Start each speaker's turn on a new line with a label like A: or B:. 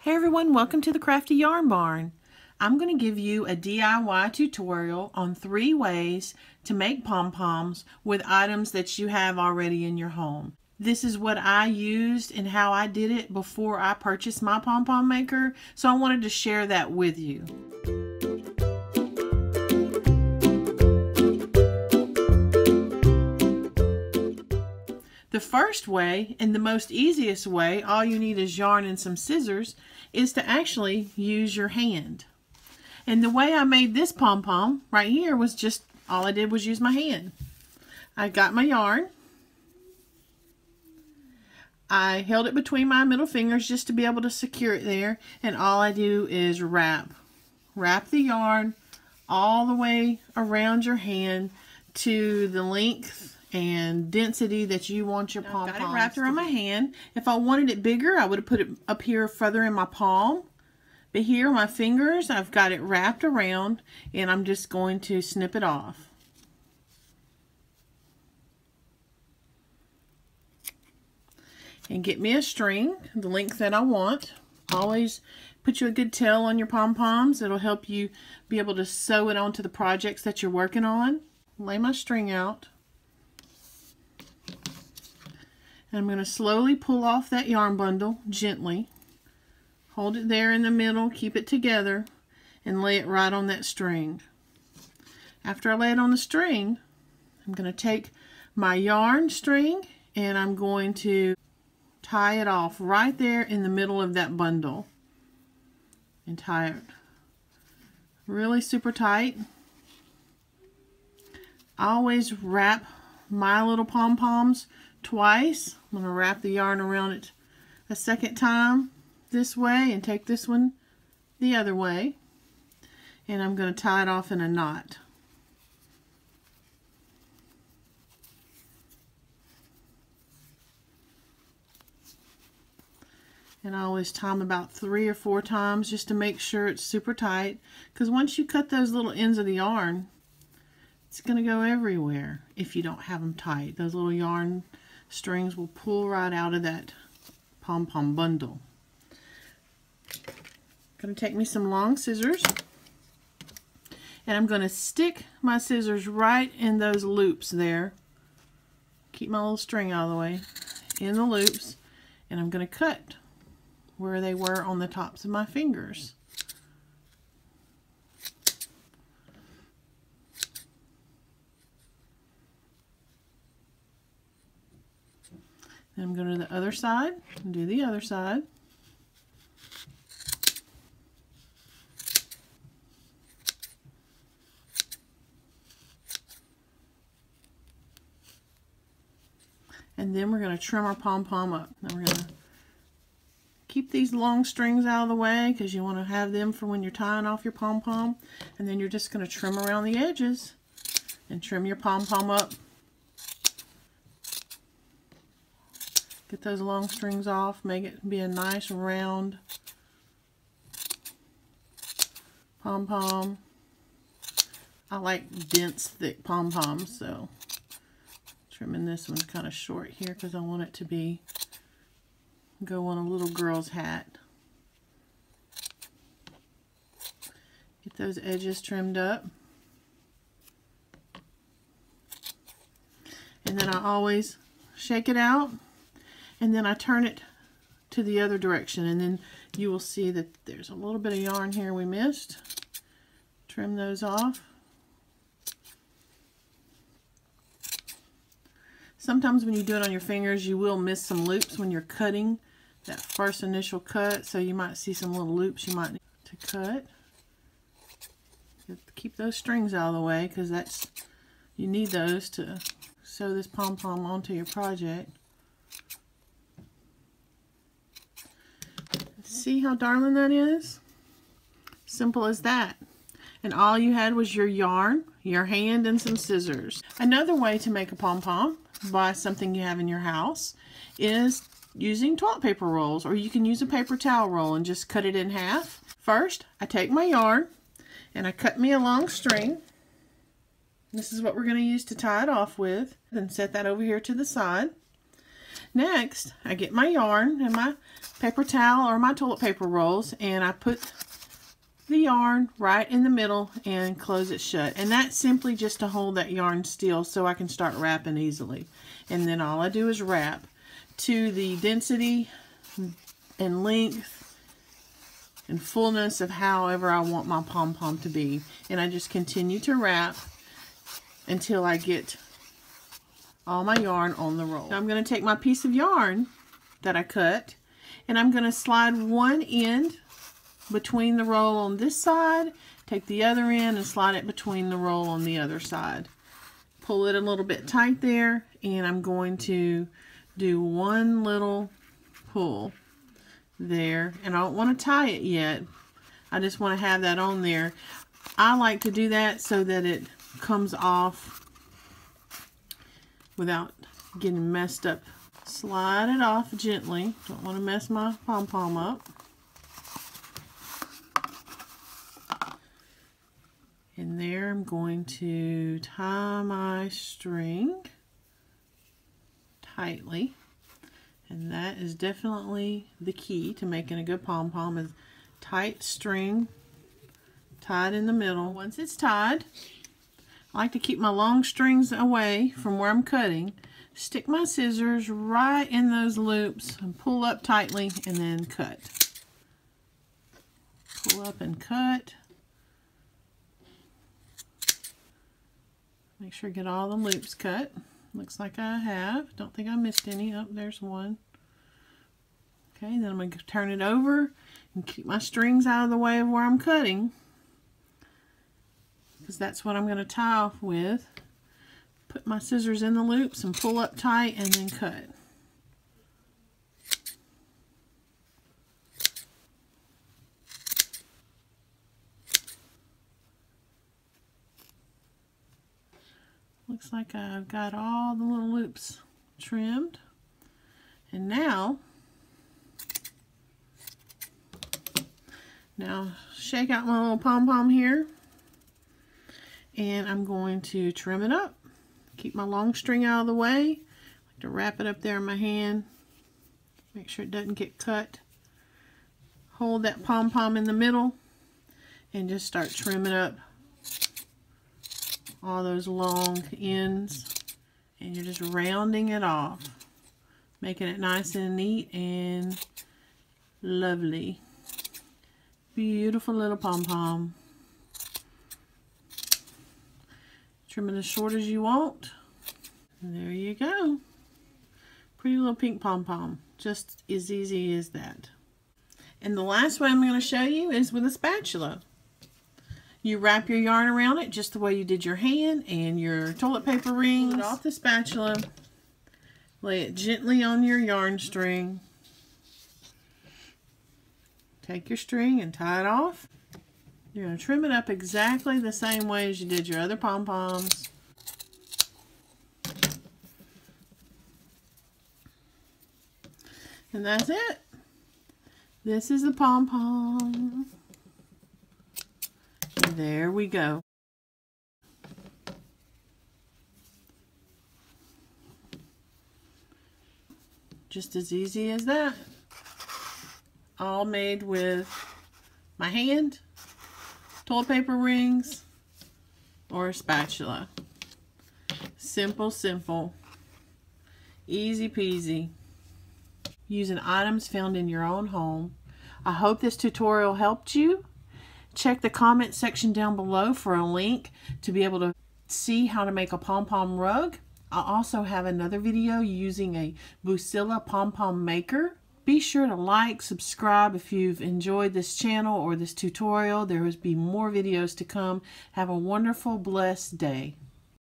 A: Hey everyone, welcome to the Crafty Yarn Barn. I'm going to give you a DIY tutorial on 3 ways to make pom-poms with items that you have already in your home. This is what I used and how I did it before I purchased my Pom Pom Maker, so I wanted to share that with you. The first way, and the most easiest way, all you need is yarn and some scissors, is to actually use your hand. And the way I made this pom-pom right here was just, all I did was use my hand. I got my yarn. I held it between my middle fingers just to be able to secure it there. And all I do is wrap the yarn all the way around your hand to the length and density that you want your pom-poms. Got it wrapped around my hand. If I wanted it bigger, I would have put it up here further in my palm. But here on my fingers, I've got it wrapped around, and I'm just going to snip it off. And get me a string, the length that I want. Always put you a good tail on your pom-poms. It'll help you be able to sew it onto the projects that you're working on. Lay my string out. And I'm going to slowly pull off that yarn bundle gently. Hold it there in the middle, keep it together, and lay it right on that string. After I lay it on the string, I'm going to take my yarn string and I'm going to tie it off right there in the middle of that bundle. And tie it really super tight. I always wrap my little pom-poms twice. I'm going to wrap the yarn around it a second time this way and take this one the other way, and I'm going to tie it off in a knot. And I always tie them about 3 or 4 times just to make sure it's super tight, because once you cut those little ends of the yarn, it's going to go everywhere if you don't have them tight. Those little yarn strings will pull right out of that pom-pom bundle. Going to take me some long scissors, and I'm going to stick my scissors right in those loops there. Keep my little string out of the way in the loops, and I'm going to cut where they were on the tops of my fingers. Then I'm going to the other side and do the other side. And then we're going to trim our pom-pom up. Now we're going to keep these long strings out of the way because you want to have them for when you're tying off your pom-pom. And then you're just going to trim around the edges and trim your pom-pom up. Get those long strings off, make it be a nice round pom-pom. I like dense, thick pom-poms, so trimming this one kind of short here because I want it to go on a little girl's hat. Get those edges trimmed up. And then I always shake it out. And then I turn it to the other direction, and then you will see that there's a little bit of yarn here we missed. Trim those off. Sometimes when you do it on your fingers, you will miss some loops when you're cutting that first initial cut, so you might see some little loops you might need to cut. Keep those strings out of the way because you need those to sew this pom-pom onto your project. See how darling that is? Simple as that. And all you had was your yarn, your hand, and some scissors. Another way to make a pom-pom by something you have in your house is using toilet paper rolls, or you can use a paper towel roll and just cut it in half. First, I take my yarn and I cut me a long string. This is what we're going to use to tie it off with. Then set that over here to the side. Next, I get my yarn and my paper towel or my toilet paper rolls, and I put the yarn right in the middle and close it shut. And that's simply just to hold that yarn still so I can start wrapping easily. And then all I do is wrap to the density and length and fullness of however I want my pom-pom to be. And I just continue to wrap until I get all my yarn on the roll. Now I'm going to take my piece of yarn that I cut, and I'm going to slide one end between the roll on this side, take the other end and slide it between the roll on the other side. Pull it a little bit tight there, and I'm going to do one little pull there, and I don't want to tie it yet. I just want to have that on there. I like to do that so that it comes off without getting messed up. Slide it off gently. Don't want to mess my pom-pom up. And there I'm going to tie my string tightly. And that is definitely the key to making a good pom-pom, is tight string tied in the middle. Once it's tied, I like to keep my long strings away from where I'm cutting. Stick my scissors right in those loops and pull up tightly and then cut. Pull up and cut. Make sure I get all the loops cut. Looks like I have. Don't think I missed any. Oh, there's one. Okay, then I'm going to turn it over and keep my strings out of the way of where I'm cutting, because that's what I'm going to tie off with. Put my scissors in the loops and pull up tight and then cut. Looks like I've got all the little loops trimmed. And now shake out my little pom-pom here. And I'm going to trim it up. Keep my long string out of the way. I like to wrap it up there in my hand. Make sure it doesn't get cut. Hold that pom-pom in the middle and just start trimming up all those long ends, and you're just rounding it off, making it nice and neat and lovely. Beautiful little pom-pom. Trim it as short as you want. And there you go. Pretty little pink pom-pom. Just as easy as that. And the last way I'm going to show you is with a spatula. You wrap your yarn around it just the way you did your hand and your toilet paper rings. Pull it off the spatula. Lay it gently on your yarn string. Take your string and tie it off. You're going to trim it up exactly the same way as you did your other pom-poms. And that's it. This is the pom-pom. There we go. Just as easy as that. All made with my hand, toilet paper rings, or a spatula. Simple, simple. Easy peasy. Using items found in your own home. I hope this tutorial helped you. Check the comment section down below for a link to be able to see how to make a pom-pom rug. I also have another video using a Spatula Pom Pom Maker. Be sure to like, subscribe if you've enjoyed this channel or this tutorial. There will be more videos to come. Have a wonderful, blessed day.